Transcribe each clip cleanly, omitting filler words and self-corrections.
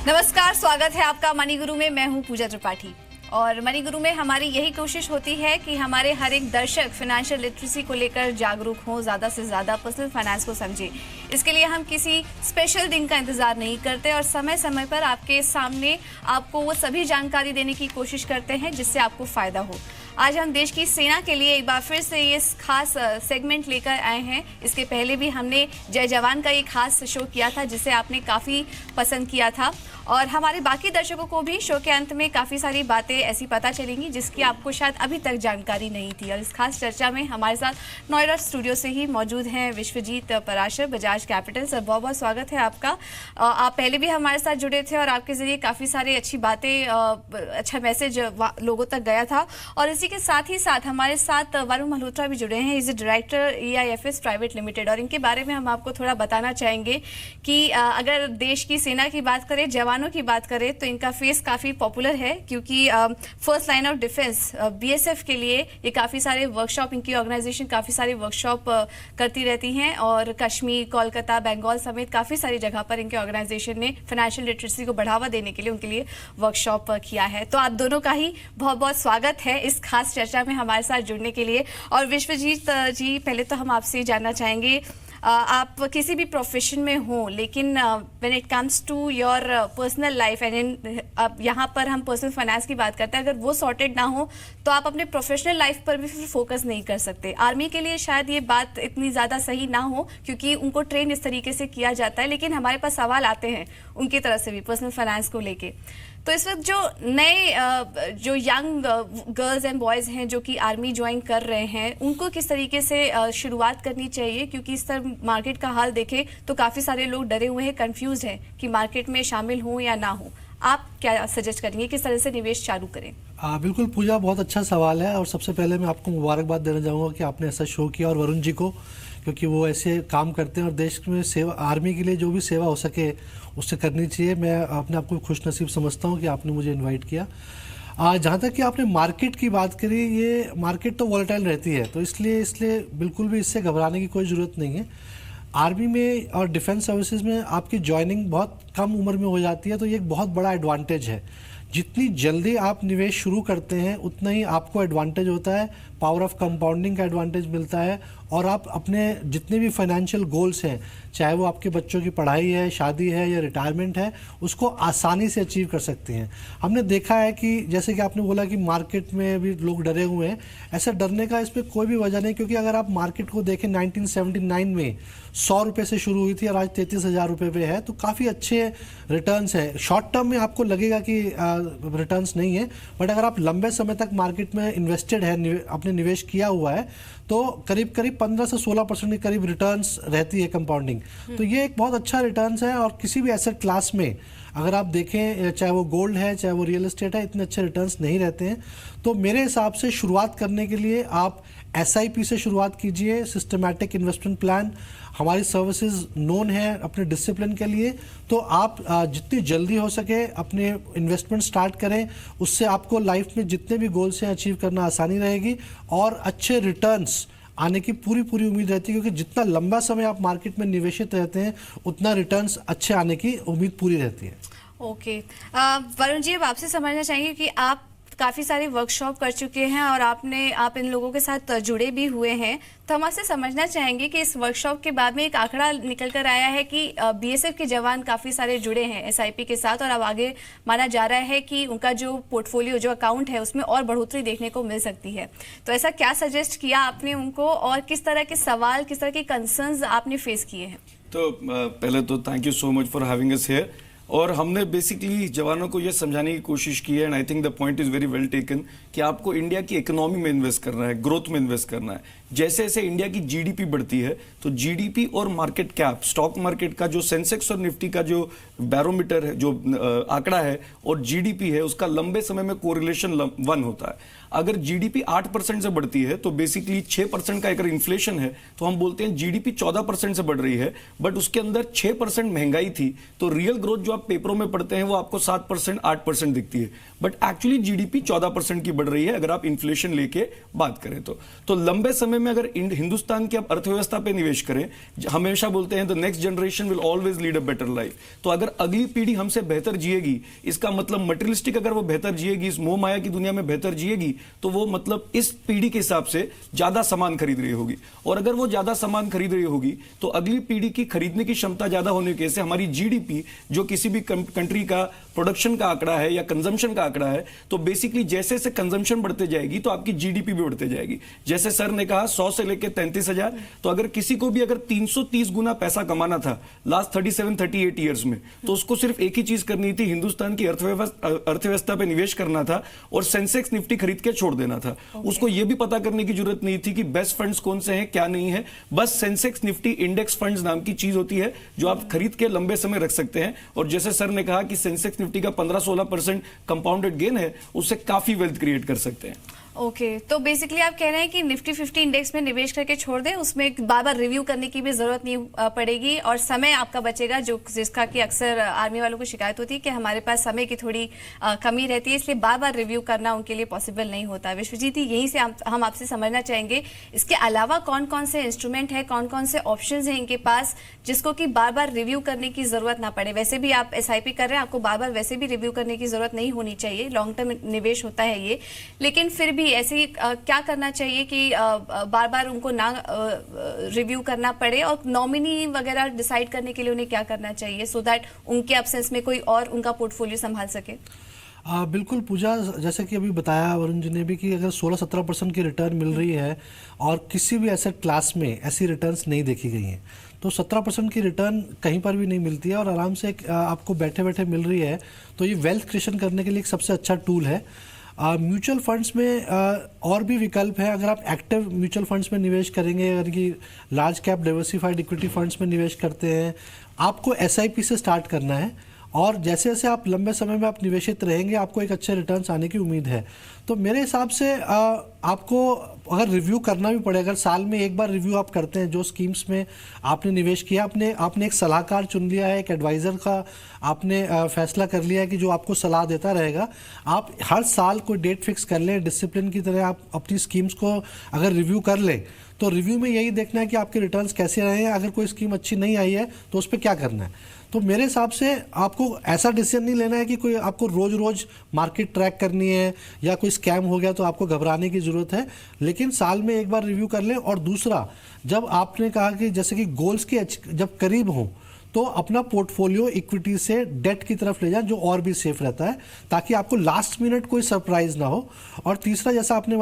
नमस्कार, स्वागत है आपका मनी गुरु में। मैं हूं पूजा त्रिपाठी और मनी गुरु में हमारी यही कोशिश होती है कि हमारे हर एक दर्शक फाइनेंशियल लिटरेसी को लेकर जागरूक हों, ज़्यादा से ज़्यादा पर्सनल फाइनेंस को समझें। इसके लिए हम किसी स्पेशल दिन का इंतज़ार नहीं करते और समय समय पर आपके सामने आपको वो सभी जानकारी देने की कोशिश करते हैं जिससे आपको फ़ायदा हो। आज हम देश की सेना के लिए एक बार फिर से ये खास सेगमेंट लेकर आए हैं। इसके पहले भी हमने जय जवान का ये खास शो किया था जिसे आपने काफ़ी पसंद किया था और हमारे बाकी दर्शकों को भी शो के अंत में काफ़ी सारी बातें ऐसी पता चलेंगी जिसकी आपको शायद अभी तक जानकारी नहीं थी। और इस खास चर्चा में हमारे साथ नोएडा स्टूडियो से ही मौजूद हैं विश्वजीत पराशर, बजाज कैपिटल। सर, बहुत बहुत स्वागत है आपका। आप पहले भी हमारे साथ जुड़े थे और आपके ज़रिए काफ़ी सारे अच्छी बातें, अच्छा मैसेज लोगों तक गया था। और इसी के साथ ही साथ हमारे साथ वरुण मल्होत्रा भी जुड़े हैं, is director EIFS private limited. और इनके बारे में हम आपको थोड़ा बताना चाहेंगे कि अगर देश की सेना की बात करें, जवानों की बात करें, तो इनका फेस काफ़ी पॉपुलर है क्योंकि first line of defence BSF के लिए ये काफ़ी सारे वर्कशॉप, इनकी ऑर्गेनाइजेशन काफ़ी सारे वर्कशॉप करती रहती हैं और कश्मीर, कोलकाता, बंगाल समेत काफ़ी सारी जगह पर इनके ऑर्गेनाइजेशन ने फाइनेंशियल लिटरेसी को बढ़ावा देने के लिए उनके लिए वर्कशॉप किया है। तो आप दोनों का ही बहुत बहुत स्वागत है इस खास चर्चा में हमारे साथ जुड़ने के लिए। और विश्वजीत जी, पहले तो हम आपसे जानना चाहेंगे, आप किसी भी प्रोफेशन में हो लेकिन when it comes to your personal life and यहाँ पर हम पर्सनल फाइनेंस की बात करते हैं, अगर वो सॉर्टेड ना हो तो आप अपने प्रोफेशनल लाइफ पर भी फिर फोकस नहीं कर सकते। आर्मी के लिए शायद ये बात इतनी ज़्यादा सही ना हो क्योंकि उनको ट्रेन इस तरीके से किया जाता है, लेकिन हमारे पास सवाल आते हैं उनकी तरफ से भी पर्सनल फाइनेंस को लेके। तो इस वक्त जो नए जो यंग गर्ल्स एंड बॉयज़ हैं जो कि आर्मी ज्वाइन कर रहे हैं, उनको किस तरीके से शुरुआत करनी चाहिए? क्योंकि इस तरह मार्केट का हाल देखें तो काफ़ी सारे लोग डरे हुए हैं, कंफ्यूज हैं कि मार्केट में शामिल हों या ना हो। आप क्या सजेस्ट करेंगे, किस तरह से निवेश चालू करें? बिल्कुल पूजा, बहुत अच्छा सवाल है। और सबसे पहले मैं आपको मुबारकबाद देना चाहूँगा कि आपने ऐसा शो किया, और वरुण जी को, क्योंकि वो ऐसे काम करते हैं और देश में सेवा, आर्मी के लिए जो भी सेवा हो सके उससे करनी चाहिए। मैं अपने आप को खुश नसीब समझता हूँ कि आपने मुझे इनवाइट किया। जहाँ तक कि आपने मार्केट की बात करी, ये मार्केट तो वॉलेटाइल रहती है, तो इसलिए बिल्कुल भी इससे घबराने की कोई ज़रूरत नहीं है। आर्मी में और डिफेंस सर्विसेज में आपकी ज्वाइनिंग बहुत कम उम्र में हो जाती है, तो ये एक बहुत बड़ा एडवांटेज है। जितनी जल्दी आप निवेश शुरू करते हैं उतना ही आपको एडवांटेज होता है, पावर ऑफ कंपाउंडिंग का एडवांटेज मिलता है, और आप अपने जितने भी फाइनेंशियल गोल्स हैं, चाहे वो आपके बच्चों की पढ़ाई है, शादी है या रिटायरमेंट है, उसको आसानी से अचीव कर सकते हैं। हमने देखा है कि जैसे कि आपने बोला कि मार्केट में भी लोग डरे हुए हैं, ऐसा डरने का इस पर कोई भी वजह नहीं, क्योंकि अगर आप मार्केट को देखें 1979 में 100 रुपये से शुरू हुई थी और आज 33,000 रुपये पे है, तो काफ़ी अच्छे रिटर्न्स हैं। शॉर्ट टर्म में आपको लगेगा कि रिटर्न्स नहीं है, बट अगर आप लंबे समय तक मार्केट में इन्वेस्टेड है, आपने निवेश किया हुआ है, तो करीब 15 से 16% के करीब रिटर्न्स रहती है कंपाउंडिंग। तो ये एक बहुत अच्छा रिटर्न्स है। और किसी भी एसेट क्लास में अगर आप देखें, चाहे वो गोल्ड है चाहे वो रियल एस्टेट है, इतने अच्छे रिटर्न्स नहीं रहते हैं। तो मेरे हिसाब से शुरुआत करने के लिए आप SIP से शुरुआत कीजिए, सिस्टमैटिक इन्वेस्टमेंट प्लान। हमारी सर्विसेज नोन है अपने डिसिप्लिन के लिए, तो आप जितनी जल्दी हो सके अपने इन्वेस्टमेंट स्टार्ट करें। उससे आपको लाइफ में जितने भी गोल्स हैं अचीव करना आसानी रहेगी और अच्छे रिटर्न्स आने की पूरी उम्मीद रहती है, क्योंकि जितना लंबा समय आप मार्केट में निवेशित रहते हैं उतना रिटर्न्स अच्छे आने की उम्मीद पूरी रहती है। ओके, वरुण जी, अब आपसे समझना चाहेंगे कि आप काफ़ी सारे वर्कशॉप कर चुके हैं और आप इन लोगों के साथ जुड़े भी हुए हैं, तो हम आपसे समझना चाहेंगे कि इस वर्कशॉप के बाद में एक आंकड़ा निकल कर आया है कि BSF के जवान काफ़ी सारे जुड़े हैं SIP के साथ, और अब आगे माना जा रहा है कि उनका जो पोर्टफोलियो, जो अकाउंट है, उसमें और बढ़ोतरी देखने को मिल सकती है। तो ऐसा क्या सजेस्ट किया आपने उनको और किस तरह के सवाल, किस तरह के कंसर्न्स आपने फेस किए हैं? तो पहले तो thank you so much for having us here. और हमने बेसिकली जवानों को ये समझाने की कोशिश की है, and I think the point is very well taken, कि आपको इंडिया की इकोनॉमी में इन्वेस्ट करना है, ग्रोथ में इन्वेस्ट करना है। जैसे जैसे इंडिया की GDP बढ़ती है तो GDP और मार्केट कैप, स्टॉक मार्केट का जो सेंसेक्स और निफ्टी का जो बैरोमीटर है, जो आंकड़ा है, और GDP है, उसका लंबे समय में कोरिलेशन 1 होता है। अगर GDP 8% से बढ़ती है तो बेसिकली 6% का अगर इन्फ्लेशन है तो हम बोलते हैं GDP 14% से बढ़ रही है, बट उसके अंदर 6% महंगाई थी, तो रियल ग्रोथ जो आप पेपरों में पढ़ते हैं वो आपको 7%, 8% दिखती है, बट एक्चुअली GDP 14% की बढ़ रही है अगर आप इन्फ्लेशन लेके बात करें तो लंबे समय समय में अगर हिंदुस्तान की आप अर्थव्यवस्था पे निवेश करें, हमेशा बोलते हैं the next generation will always lead a better life, तो अगर अगली पीढ़ी हमसे बेहतर जिएगी, इसका मतलब मटेरियलिस्टिक अगर वो बेहतर जिएगी, इस मोह माया की दुनिया में बेहतर जिएगी, तो वो मतलब इस पीढ़ी के हिसाब से ज्यादा सामान खरीद रही होगी, और अगर वो ज्यादा सामान खरीद रही होगी तो अगली पीढ़ी की खरीदने की क्षमता ज्यादा होने की वजह से हमारी जीडीपी, जो किसी भी कंट्री का प्रोडक्शन का आंकड़ा है या कंजम्पशन का आंकड़ा है, तो बेसिकली जैसे जैसे कंजम्पशन बढ़ते जाएगी तो आपकी जीडीपी भी बढ़ते जाएगी। जैसे सर ने कहा 100 से लेकर 33,000, तो अगर किसी को भी अगर 330 गुना पैसा कमाना था लास्ट 37-38 ईयर्स में, तो उसको सिर्फ एक ही चीज करनी थी, हिंदुस्तान की अर्थव्यवस्था पे निवेश करना था और सेंसेक्स निफ्टी खरीद के छोड़ देना था। उसको यह भी पता करने की जरूरत नहीं थी कि बेस्ट फंड्स कौन से हैं क्या नहीं है, बस सेंसेक्स निफ्टी इंडेक्स फंड्स नाम की चीज होती है जो आप खरीद के लंबे समय रख सकते हैं। और जैसे सर ने कहा कि सेंसेक्स निफ्टी का 15-16% कंपाउंडेड गेन है, उससे काफी वेल्थ क्रिएट कर सकते हैं। ओके तो बेसिकली आप कह रहे हैं कि निफ्टी 50 इंडेक्स में निवेश करके छोड़ दें, उसमें बार बार रिव्यू करने की भी जरूरत नहीं पड़ेगी और समय आपका बचेगा, जो जिसका कि अक्सर आर्मी वालों को शिकायत होती है कि हमारे पास समय की थोड़ी कमी रहती है, इसलिए बार बार रिव्यू करना उनके लिए पॉसिबल नहीं होता। विश्वजीत जी, यहीं से हम आपसे समझना चाहेंगे इसके अलावा कौन कौन से इंस्ट्रूमेंट है, कौन कौन से ऑप्शन है इनके पास जिसको कि बार बार रिव्यू करने की जरूरत ना पड़े। वैसे भी आप SIP कर रहे हैं, आपको बार बार वैसे भी रिव्यू करने की जरूरत नहीं होनी चाहिए, लॉन्ग टर्म निवेश होता है ये, लेकिन फिर भी ऐसे क्या करना चाहिए कि बार बार उनको ना रिव्यू करना पड़े, और नॉमिनी वगैरह डिसाइड करने के लिए उन्हें क्या करना चाहिए सो दैट उनके एब्सेंस में कोई और उनका पोर्टफोलियो संभाल सके? बिल्कुल पूजा, जैसे कि अभी बताया वरुण जी ने भी कि अगर 16-17% की रिटर्न मिल रही है और किसी भी एसेट क्लास में ऐसी रिटर्न्स नहीं देखी गई हैं, तो 17% की रिटर्न कहीं पर भी नहीं मिलती है और आराम से आपको बैठे बैठे मिल रही है, तो ये वेल्थ क्रिएशन करने के लिए एक सबसे अच्छा टूल है। म्यूचुअल फंड्स में और भी विकल्प है। अगर आप एक्टिव म्यूचुअल फंड्स में निवेश करेंगे, अगर कि large cap diversified equity funds में निवेश करते हैं, आपको SIP से स्टार्ट करना है और जैसे जैसे आप लंबे समय में आप निवेशित रहेंगे आपको एक अच्छे रिटर्न्स आने की उम्मीद है। तो मेरे हिसाब से आपको अगर रिव्यू करना भी पड़े, अगर साल में एक बार रिव्यू आप करते हैं जो स्कीम्स में आपने निवेश किया, आपने एक सलाहकार चुन लिया है, एक एडवाइज़र का आपने फैसला कर लिया है कि जो आपको सलाह देता रहेगा, आप हर साल कोई डेट फिक्स कर लें, डिसिप्लिन की तरह आप अपनी स्कीम्स को अगर रिव्यू कर लें, तो रिव्यू में यही देखना है कि आपके रिटर्न्स कैसे रहे हैं, अगर कोई स्कीम अच्छी नहीं आई है तो उस पर क्या करना है। तो मेरे हिसाब से आपको ऐसा डिसीजन नहीं लेना है कि कोई आपको रोज रोज मार्केट ट्रैक करनी है या कोई स्कैम हो गया तो आपको घबराने की ज़रूरत है, लेकिन साल में एक बार रिव्यू कर लें। और दूसरा, जब आपने कहा कि जैसे कि गोल्स के जब करीब हों तो अपना पोर्टफोलियो इक्विटी से डेट की तरफ ले जाएं, जो और भी सेफ रहता है, ताकि आपको लास्ट मिनट कोई सरप्राइज ना हो। और तीसरा, जैसा आपने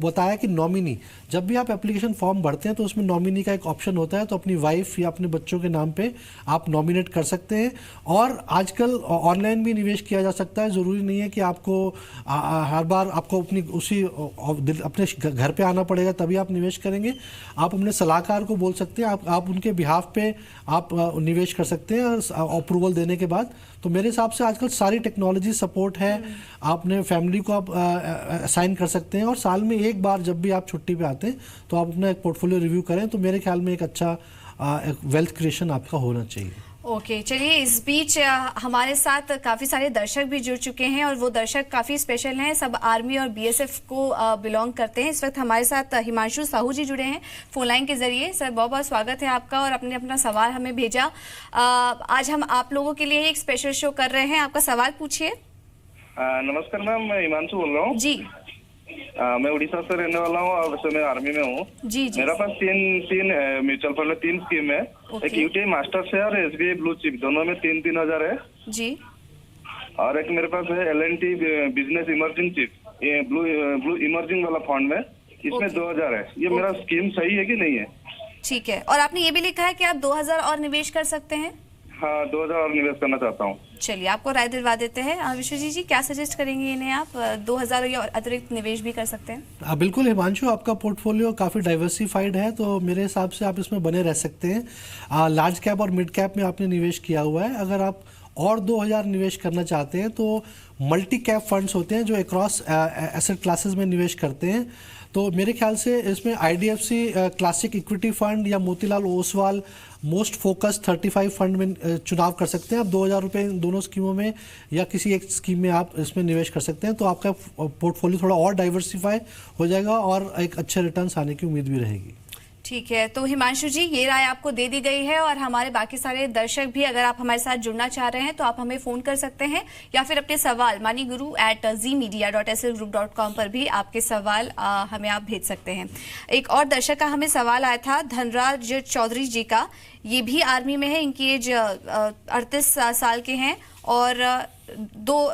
बताया कि नॉमिनी, जब भी आप एप्लीकेशन फॉर्म भरते हैं तो उसमें नॉमिनी का एक ऑप्शन होता है, तो अपनी वाइफ या अपने बच्चों के नाम पे आप नॉमिनेट कर सकते हैं। और आजकल ऑनलाइन भी निवेश किया जा सकता है, ज़रूरी नहीं है कि आपको हर बार आपको अपने घर पे आना पड़ेगा तभी आप निवेश करेंगे। आप अपने सलाहकार को बोल सकते हैं, आप उनके बिहाफ पे आप निवेश कर सकते हैं अप्रूवल देने के बाद। तो मेरे हिसाब से आजकल सारी टेक्नोलॉजी सपोर्ट है, आपने फैमिली को आप असाइन कर सकते हैं, और साल में एक बार जब भी आप छुट्टी पे आते हैं तो आप अपना एक पोर्टफोलियो रिव्यू करें, तो मेरे ख्याल में एक अच्छा वेल्थ क्रिएशन आपका होना चाहिए। ओके, चलिए इस बीच हमारे साथ काफ़ी सारे दर्शक भी जुड़ चुके हैं और वो दर्शक काफ़ी स्पेशल हैं, सब आर्मी और BSF को बिलोंग करते हैं। इस वक्त हमारे साथ हिमांशु साहू जी जुड़े हैं फोन लाइन के जरिए। सर, बहुत बहुत स्वागत है आपका और आपने अपना सवाल हमें भेजा। आज हम आप लोगों के लिए एक स्पेशल शो कर रहे हैं, आपका सवाल पूछिए। नमस्कार मैम, मैं हिमांशु बोल रहा हूँ जी। मैं उड़ीसा से रहने वाला हूँ और वैसे मैं आर्मी में हूँ। जी जी। मेरा पास तीन म्यूचुअल फंड में 3 स्कीम है। एक UTI master share, SBI blue chip, दोनों में 3-3 हजार है जी। और एक मेरे पास है L&T बिजनेस इमर्जिंग चिप, ये ब्लू इमर्जिंग वाला फंड में, इसमें 2000 है। ये मेरा स्कीम सही है कि नहीं है? ठीक है, और आपने ये भी लिखा है कि आप 2000 और निवेश कर सकते हैं? हाँ, 2000 और निवेश करना चाहता हूँ। चलिए, आपको राय दिलवा देते हैं। विश्वजीत जी, क्या सजेस्ट करेंगे इन्हें? आप 2000 या अतिरिक्त निवेश भी कर सकते हैं। बिल्कुल हिमांशु, आपका पोर्टफोलियो काफ़ी डाइवर्सिफाइड है, तो मेरे हिसाब से आप इसमें बने रह सकते हैं। लार्ज कैप और मिड कैप में आपने निवेश किया हुआ है। अगर आप और 2000 निवेश करना चाहते हैं तो मल्टी कैप फंड्स होते हैं जो अक्रॉस एसेट क्लासेस में निवेश करते हैं, तो मेरे ख्याल से इसमें IDFC क्लासिक इक्विटी फंड या Motilal Oswal most focus 35 fund में चुनाव कर सकते हैं आप। 2,000 रुपये इन दोनों स्कीमों में या किसी एक स्कीम में आप इसमें निवेश कर सकते हैं, तो आपका पोर्टफोलियो थोड़ा और डाइवर्सिफाई हो जाएगा और एक अच्छे रिटर्न्स आने की उम्मीद भी रहेगी। ठीक है, तो हिमांशु जी ये राय आपको दे दी गई है और हमारे बाकी सारे दर्शक भी अगर आप हमारे साथ जुड़ना चाह रहे हैं तो आप हमें फोन कर सकते हैं या फिर अपने सवाल moniguru@zmedia.slgroup.com पर भी आपके सवाल हमें आप भेज सकते हैं। एक और दर्शक का हमें सवाल आया था धनराज चौधरी जी का, ये भी आर्मी में है, इनकी एज 38 साल के हैं और 2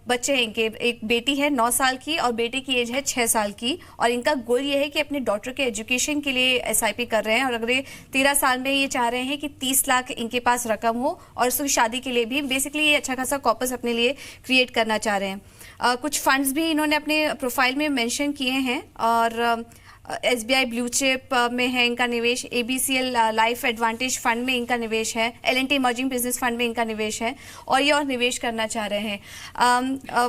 बच्चे हैं इनके, एक बेटी है 9 साल की और बेटे की एज है 6 साल की, और इनका गोल ये है कि अपने डॉटर के एजुकेशन के लिए SIP कर रहे हैं और अगले 13 साल में ये चाह रहे हैं कि 30 लाख इनके पास रकम हो और उसकी शादी के लिए भी बेसिकली ये अच्छा खासा कॉर्पस अपने लिए क्रिएट करना चाह रहे हैं। कुछ फंड्स भी इन्होंने अपने प्रोफाइल में मेंशन किए हैं और SBI ब्लू चिप में है इनका निवेश, ABCL लाइफ एडवांटेज फंड में इनका निवेश है, L&T इमर्जिंग बिजनेस फंड में इनका निवेश है और ये और निवेश करना चाह रहे हैं।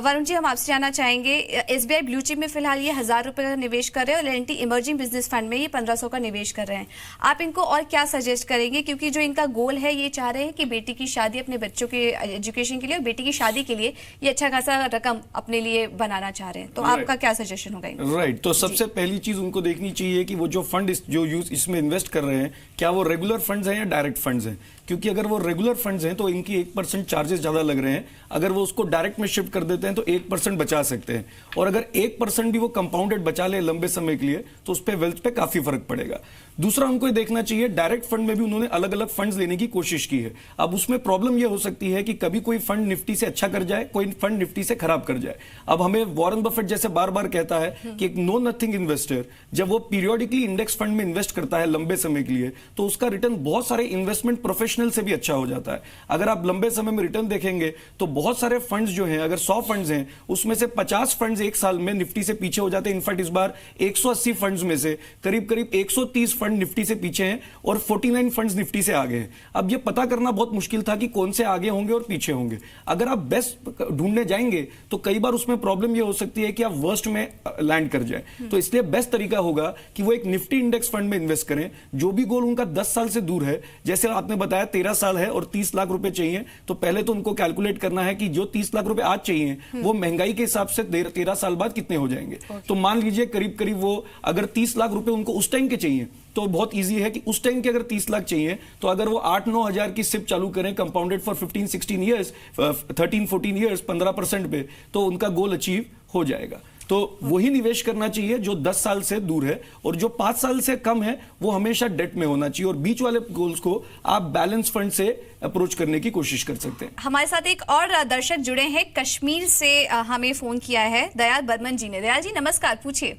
वरुण जी, हम आपसे जानना चाहेंगे, SBI ब्लू चिप में फिलहाल ये 1,000 रुपये का निवेश कर रहे हैं और L&T इमर्जिंग बिजनेस फंड में ये 1,500 का निवेश कर रहे हैं। आप इनको और क्या सजेस्ट करेंगे, क्योंकि जो इनका गोल है ये चाह रहे हैं कि बेटी की शादी, अपने बच्चों के एजुकेशन के लिए और बेटी की शादी के लिए ये अच्छा खासा रकम अपने लिए बनाना चाह रहे हैं, तो आपका क्या सजेशन होगा? राइट, तो सबसे पहली चीज उनको देखनी चाहिए कि वो जो फंड इसमें इन्वेस्ट कर रहे हैं क्या वो रेगुलर फंड्स हैं या डायरेक्ट फंड्स हैं, क्योंकि अगर वो रेगुलर फंड्स हैं तो इनकी 1% चार्जेस ज्यादा लग रहे हैं, अगर वो उसको डायरेक्ट में शिफ्ट कर देते हैं तो 1% बचा सकते हैं, और अगर 1% भी वो कंपाउंडेड बचा ले लंबे समय के लिए तो उस पर वेल्थ पे काफी फर्क पड़ेगा। दूसरा, उनको ये देखना चाहिए डायरेक्ट फंड में भी उन्होंने अलग अलग फंड्स लेने की कोशिश की है। अब उसमें प्रॉब्लम ये हो सकती है कि कभी कोई फंड निफ्टी से अच्छा कर जाए, कोई फंड निफ्टी से खराब कर जाए। अब हमें वॉरेन बफेट जैसे बार बार कहता है कि एक नो नथिंग इन्वेस्टर जब वो पीरियोडिकली इंडेक्स फंड में इन्वेस्ट करता है लंबे समय के लिए तो उसका रिटर्न बहुत सारे इन्वेस्टमेंट प्रोफेशनल से भी अच्छा हो जाता है। अगर आप लंबे समय में रिटर्न देखेंगे तो बहुत सारे फंड्स जो हैं, अगर 100 फंड्स हैं उसमें से 50 फंड्स एक साल में निफ्टी से पीछे हो जाते हैं। इनफैक्ट इस बार 180 फंड्स में से करीब करीब 130 फंड निफ्टी से पीछे हैं और 49 फंड्स निफ्टी से आगे हैं। अब ये पता करना बहुत मुश्किल था कि कौन से आगे होंगे और पीछे होंगे। अगर आप बेस्ट ढूंढने जाएंगे तो कई बार उसमें प्रॉब्लम ये हो सकती है कि आप वर्स्ट में लैंड कर जाए। तो इसलिए बेस्ट तरीका होगा कि वो एक निफ्टी इंडेक्स फंड में इन्वेस्ट करें। जो भी गोल उनका 10 साल से दूर है, जैसे आपने बताया 13 साल है और 30 लाख रुपए चाहिए, तो पहले तो उनको कैलकुलेट करना है कि जो 30 लाख रुपए आज चाहिए वो महंगाई के हिसाब से 13 साल बाद कितने हो जाएंगे। तो मान लीजिए करीब करीब वो अगर 30 लाख रुपए उनको उस टाइम के चाहिए तो बहुत इजी है कि उस टाइम के अगर 30 लाख चाहिए तो अगर वो 8-9 हजार की सिप चालू करें कंपाउंडेड फॉर 15-16 ईयर्स, 13-14 ईयर्स 15% पे, तो उनका गोल अचीव हो जाएगा। तो वही निवेश करना चाहिए जो 10 साल से दूर है, और जो 5 साल से कम है वो हमेशा डेट में होना चाहिए, और बीच वाले गोल्स को आप बैलेंस फंड से अप्रोच करने की कोशिश कर सकते हैं। हमारे साथ एक और दर्शक जुड़े हैं, कश्मीर से हमें फोन किया है दयाल बर्मन जी ने। दयाल जी नमस्कार, पूछिए।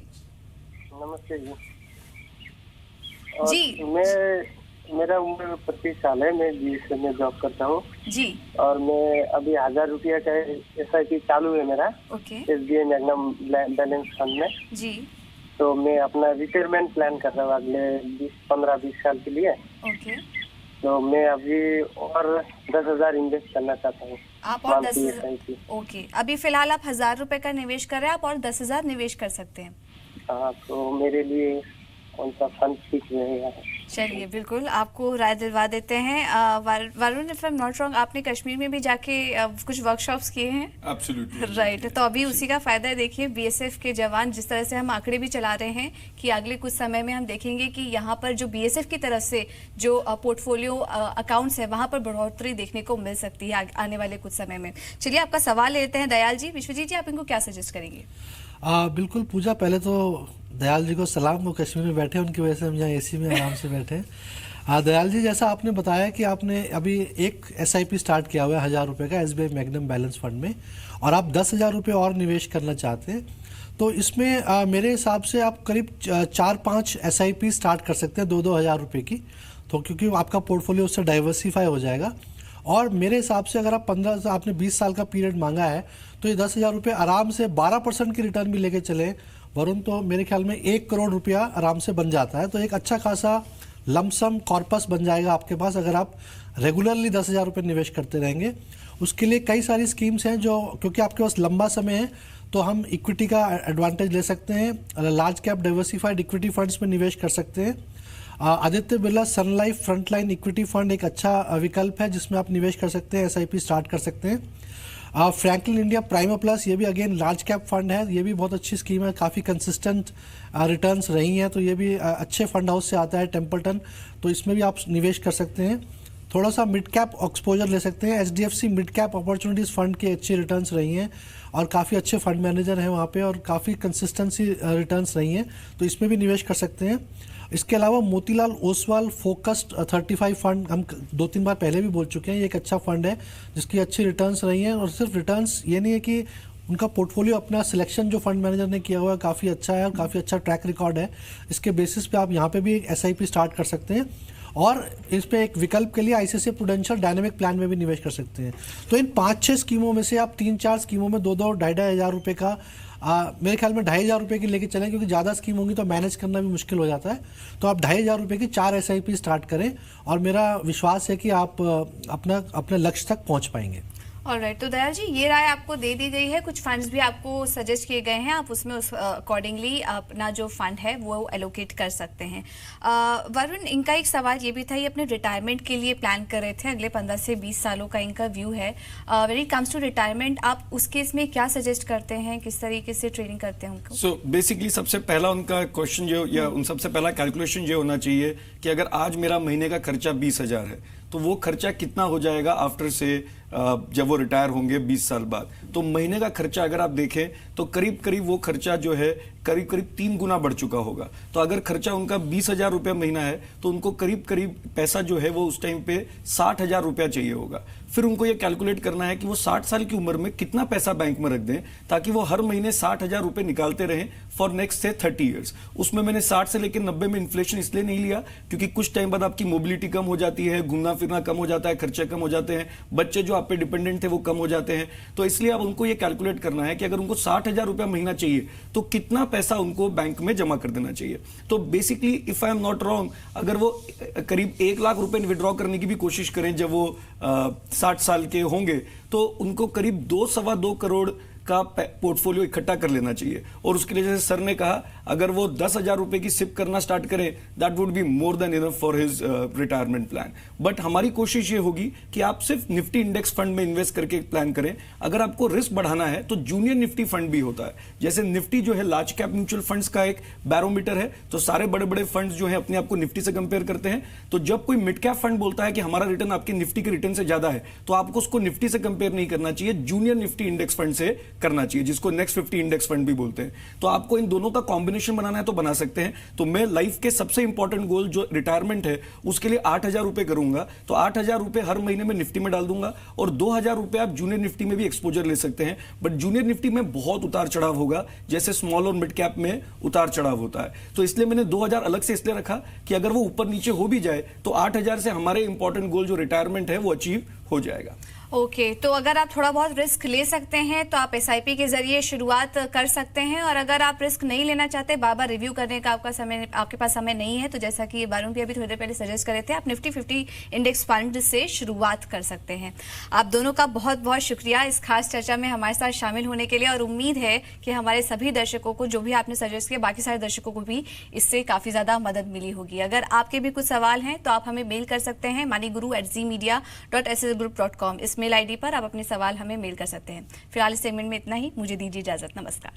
नमस्ते जी। मेरा उम्र 25 साल है, मैं BSF में जॉब करता हूँ जी, और मैं अभी 1,000 रुपया का SIP चालू है मेरा SBI मैग्नम बैलेंस फंड में जी। तो मैं अपना रिटायरमेंट प्लान कर रहा हूँ अगले 15-20 साल के लिए। ओके, तो मैं अभी और 10,000 इन्वेस्ट करना चाहता हूँ। आप और 10,000? ओके, अभी फिलहाल आप 1,000 रुपए का निवेश कर रहे हैं, आप और 10,000 निवेश कर सकते हैं। हाँ, तो मेरे लिए कौन सा फंड ठीक रहेगा? चलिए बिल्कुल आपको राय दिलवा देते हैं। Varun, if I am not wrong, आपने कश्मीर में भी जाके कुछ वर्कशॉप्स किए हैं? एब्सोल्युटली राइट, तो अभी उसी का फायदा है। देखिए BSF के जवान जिस तरह से हम आंकड़े भी चला रहे हैं कि अगले कुछ समय में हम देखेंगे कि यहाँ पर जो BSF की तरफ से जो पोर्टफोलियो अकाउंट्स है वहाँ पर बढ़ोतरी देखने को मिल सकती है आने वाले कुछ समय में। चलिए आपका सवाल लेते हैं दयाल जी। विश्वजीत जी, आप इनको क्या सजेस्ट करेंगे? बिल्कुल पूजा, पहले तो दयाल जी को सलाम, वो कश्मीर में बैठे, उनकी वजह से हम यहाँ AC में आराम से बैठे। दयाल जी, जैसा आपने बताया कि आपने अभी एक SIP स्टार्ट किया हुआ है 1,000 रुपये का SBI मैग्नम बैलेंस फंड में, और आप 10,000 रुपये और निवेश करना चाहते हैं, तो इसमें मेरे हिसाब से आप करीब 4-5 SIP स्टार्ट कर सकते हैं 2-2 हज़ार रुपये की, तो क्योंकि आपका पोर्टफोलियो उससे डाइवर्सिफाई हो जाएगा। और मेरे हिसाब से अगर आप आपने 20 साल का पीरियड मांगा है तो ये 10,000 रुपये आराम से 12% की रिटर्न भी लेके चले वरुण, तो मेरे ख्याल में 1 करोड़ रुपया आराम से बन जाता है। तो एक अच्छा खासा लमसम कॉर्पस बन जाएगा आपके पास अगर आप रेगुलरली 10,000 रुपये निवेश करते रहेंगे। उसके लिए कई सारी स्कीम्स हैं जो, क्योंकि आपके पास लंबा समय है तो हम इक्विटी का एडवांटेज ले सकते हैं, large cap diversified equity funds में निवेश कर सकते हैं। आदित्य बिरला सन लाइफ फ्रंटलाइन इक्विटी फंड एक अच्छा विकल्प है जिसमें आप निवेश कर सकते हैं, एसआईपी स्टार्ट कर सकते हैं। फ्रैंकलिन इंडिया प्राइमा प्लस, ये भी अगेन लार्ज कैप फंड है, ये भी बहुत अच्छी स्कीम है, काफ़ी कंसिस्टेंट रिटर्न्स रही हैं, तो ये भी अच्छे फंड हाउस से आता है टेम्पल्टन, तो इसमें भी आप निवेश कर सकते हैं। थोड़ा सा मिड कैप एक्सपोजर ले सकते हैं, HDFC mid cap opportunities fund के अच्छी रिटर्न्स रही हैं और काफ़ी अच्छे फंड मैनेजर हैं वहाँ पे और काफ़ी कंसिस्टेंसी रिटर्न्स रही हैं, तो इसमें भी निवेश कर सकते हैं। इसके अलावा मोतीलाल ओसवाल फोकस्ड 35 फंड हम 2-3 बार पहले भी बोल चुके हैं, ये एक अच्छा फंड है जिसकी अच्छी रिटर्न्स रही हैं। और सिर्फ रिटर्न्स ये नहीं है कि उनका पोर्टफोलियो, अपना सिलेक्शन जो फंड मैनेजर ने किया हुआ है काफ़ी अच्छा है और काफ़ी अच्छा ट्रैक रिकॉर्ड है, इसके बेसिस पे आप यहाँ पे भी एक एसआईपी स्टार्ट कर सकते हैं और इस पे एक विकल्प के लिए आईसीआईसीआई प्रूडेंशियल डायनेमिक प्लान में भी निवेश कर सकते हैं। तो इन 5-6 स्कीमों में से आप 3-4 स्कीमों में 2-2 2,500 हज़ार रुपये का मेरे ख्याल में 2,500 रुपये की लेके चलें, क्योंकि ज़्यादा स्कीम होंगी तो मैनेज करना भी मुश्किल हो जाता है। तो आप 2,500 रुपये की 4 एसआईपी स्टार्ट करें और मेरा विश्वास है कि आप अपने लक्ष्य तक पहुँच पाएंगे। ऑलराइट, तो दयाल जी ये राय आपको दे दी गई है, कुछ फंड्स भी आपको सजेस्ट किए गए हैं, आप उसमें उस अकॉर्डिंगली अपना जो फंड है वो एलोकेट कर सकते हैं। वरुण, इनका एक सवाल ये भी था, ये अपने रिटायरमेंट के लिए प्लान कर रहे थे, अगले 15 से 20 सालों का इनका व्यू है। When it comes to retirement, आप उस केस में क्या सजेस्ट करते हैं, किस तरीके से ट्रेनिंग करते हैं उनको? सो बेसिकली सबसे पहला उनका क्वेश्चन जो, या उन सबसे पहला कैलकुलेशन ये होना चाहिए कि अगर आज मेरा महीने का खर्चा 20,000 है तो वो खर्चा कितना हो जाएगा आफ्टर से जब वो रिटायर होंगे 20 साल बाद। तो महीने का खर्चा अगर आप देखें तो करीब करीब वो खर्चा जो है करीब करीब 3 गुना बढ़ चुका होगा। तो अगर खर्चा उनका 20,000 रुपया महीना है तो उनको करीब करीब पैसा जो है वो उस टाइम पे 60,000 रुपया चाहिए होगा। फिर उनको ये कैलकुलेट करना है कि वो 60 साल की उम्र में कितना पैसा बैंक में रख दें ताकि वो हर महीने 60,000 रुपए निकालते रहें फॉर नेक्स्ट से 30 ईयर्स। उसमें मैंने 60 से लेकर 90 में इन्फ्लेशन इसलिए नहीं लिया क्योंकि कुछ टाइम बाद आपकी मोबिलिटी कम हो जाती है, घूमना फिरना कम हो जाता है, खर्चे कम हो जाते हैं, बच्चे जो आप पे डिपेंडेंट थे वो कम हो जाते हैं। तो इसलिए अब उनको ये कैलकुलेट करना है कि अगर उनको 60,000 रुपया महीना चाहिए तो कितना पैसा उनको बैंक में जमा कर देना चाहिए। तो basically if I am not wrong, अगर वो करीब 1 लाख रुपए विड्रॉ करने की भी कोशिश करें जब वो 60 साल के होंगे तो उनको करीब 2-2.25 करोड़ का पोर्टफोलियो इकट्ठा कर लेना चाहिए। और उसके लिए जैसे सर ने कहा, अगर वो 10,000 रुपए की सिप करना स्टार्ट करें that would be more than enough for his retirement plan. But हमारी कोशिश ये होगी कि आप सिर्फ निफ्टी इंडेक्स फंड में इन्वेस्ट करके प्लान करें। अगर आपको रिस्क बढ़ाना है तो जूनियर निफ्टी फंड भी होता है। जैसे निफ्टी जो है लार्ज कैप म्यूचुअल फंड्स का एक बैरोमीटर है, तो सारे बड़े बड़े फंड्स जो है अपने आप को निफ्टी से कंपेयर करते हैं। तो जब कोई मिड कैप फंड बोलता है कि हमारा रिटर्न आपके निफ्टी के रिटर्न से ज्यादा है तो आपको उसको निफ्टी से कंपेयर नहीं करना चाहिए, जूनियर निफ्टी इंडेक्स फंड से करना चाहिए, जिसको नेक्स्ट 50 इंडेक्स फंड भी बोलते हैं। तो आपको इन दोनों का कॉम्बिनेशन बनाना है तो बना सकते हैं। तो मैं लाइफ के सबसे इंपॉर्टेंट गोल जो रिटायरमेंट है उसके लिए 8,000 रुपए करूंगा, तो 8,000 रुपए हर महीने में निफ्टी में डाल दूंगा और 2,000 रुपए आप जूनियर निफ्टी में भी एक्सपोजर ले सकते हैं। बट जूनियर निफ्टी में बहुत उतार चढ़ाव होगा, जैसे स्मॉल और मिड कैप में उतार चढ़ाव होता है। तो इसलिए मैंने 2,000 अलग से इसलिए रखा कि अगर वो ऊपर नीचे हो भी जाए तो 8,000 से हमारे इंपॉर्टेंट गोल जो रिटायरमेंट है वो अचीव हो जाएगा। ओके, तो अगर आप थोड़ा बहुत रिस्क ले सकते हैं तो आप एसआईपी के जरिए शुरुआत कर सकते हैं, और अगर आप रिस्क नहीं लेना चाहते, बार-बार रिव्यू करने का आपके पास समय नहीं है, तो जैसा कि वरुण भी अभी थोड़ी देर पहले सजेस्ट कर रहे थे, आप निफ्टी 50 इंडेक्स फंड से शुरुआत कर सकते हैं। आप दोनों का बहुत बहुत शुक्रिया इस खास चर्चा में हमारे साथ शामिल होने के लिए, और उम्मीद है कि हमारे सभी दर्शकों को, जो भी आपने सजेस्ट किया, बाकी सारे दर्शकों को भी इससे काफी ज्यादा मदद मिली होगी। अगर आपके भी कुछ सवाल हैं तो आप हमें मेल कर सकते हैं moniguru@zmedia.ssgroup.com इस मेल आईडी पर आप अपने सवाल हमें मेल कर सकते हैं। फिलहाल इस सेगमेंट में इतना ही, मुझे दीजिए इजाजत, नमस्कार।